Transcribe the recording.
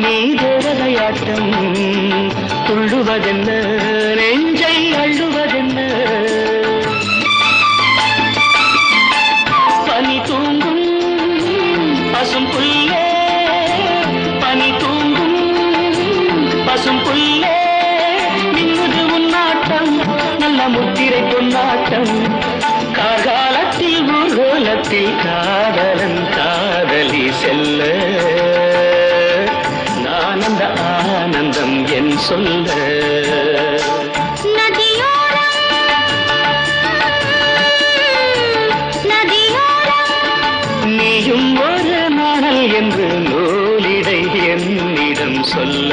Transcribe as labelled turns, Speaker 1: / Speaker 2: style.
Speaker 1: நீ தேவதையாட்டம் துள்ளுவதென்ன நெஞ்சை அள்ளுவதென்ன பனி தூங்கும் பசும் புல்லே பனி தூங்கும் பசும் புல்லே மின்னுது உன்னாட்டம் நல்ல முத்திரை பொன்னாட்டம் காகாலத்தில் ஊர்வலத்தில் காதலன் காதலி செல்ல ஆனந்த ஆனந்தம் என் சொல்ல நீயும் ஒரு நாணல் என்று நூலிடை என்னிடம் சொல்ல